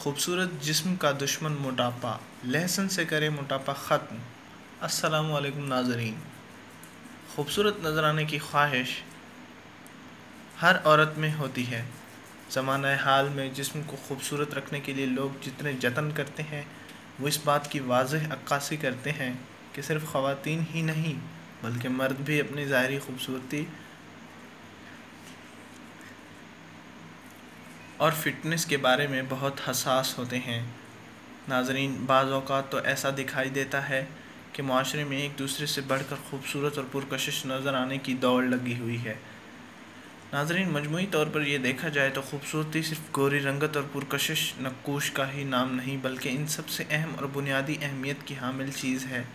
खूबसूरत जिस्म का दुश्मन मोटापा, लहसुन से करे मोटापा ख़त्म। अस्सलामु अलैकुम नाज़रीन। खूबसूरत नज़र आने की ख्वाहिश हर औरत में होती है। ज़माना हाल में जिस्म को खूबसूरत रखने के लिए लोग जितने जतन करते हैं वो इस बात की वाज़ेह अक्कासी करते हैं कि सिर्फ़ ख़वातीन ही नहीं बल्कि मर्द भी अपनी ज़ाहिरी खूबसूरती और फ़िटनेस के बारे में बहुत हसास होते हैं। नाज़रीन, बाज़ औक़ात तो ऐसा दिखाई देता है कि माशरे में एक दूसरे से बढ़कर खूबसूरत और पुरकशिश नज़र आने की दौड़ लगी हुई है। नाज़रीन, मजमूई तौर पर यह देखा जाए तो खूबसूरती सिर्फ गोरी रंगत और पुरकशिश नक्कूश का ही नाम नहीं बल्कि इन सबसे अहम और बुनियादी अहमियत की हामिल चीज़ है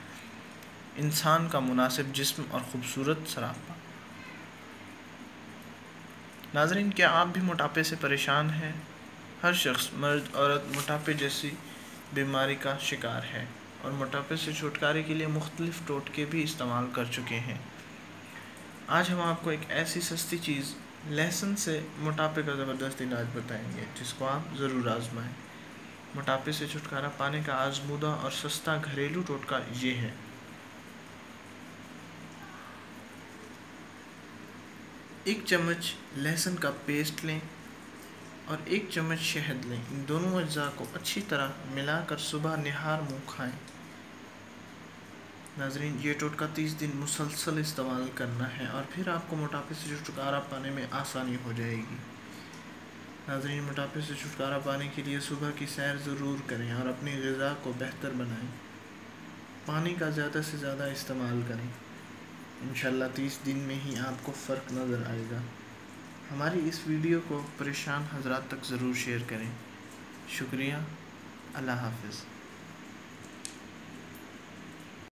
इंसान का मुनासिब जिस्म और ख़ूबसूरत सरापा। नाज़रीन, क्या आप भी मोटापे से परेशान हैं? हर शख्स, मर्द औरत, मोटापे जैसी बीमारी का शिकार है और मोटापे से छुटकारे के लिए मुख्तलिफ़ टोटके भी इस्तेमाल कर चुके हैं। आज हम आपको एक ऐसी सस्ती चीज़ लहसुन से मोटापे का ज़बरदस्त इलाज बताएंगे जिसको आप ज़रूर आजमाएं। मोटापे से छुटकारा पाने का आजमूदा और सस्ता घरेलू टोटका ये है। एक चम्मच लहसुन का पेस्ट लें और 1 चम्मच शहद लें। इन दोनों अज्जा को अच्छी तरह मिलाकर सुबह निहार मुँह खाएं। नाज़रीन, ये टोटका 30 दिन मुसलसल इस्तेमाल करना है और फिर आपको मोटापे से छुटकारा पाने में आसानी हो जाएगी। नाज़रीन, मोटापे से छुटकारा पाने के लिए सुबह की सैर ज़रूर करें और अपनी ग़िज़ा को बेहतर बनाएं। पानी का ज़्यादा से ज़्यादा इस्तेमाल करें। इंशाअल्लाह 30 दिन में ही आपको फ़र्क नज़र आएगा। हमारी इस वीडियो को परेशान हज़रात तक ज़रूर शेयर करें। शुक्रिया। अल्लाह हाफ़िज़।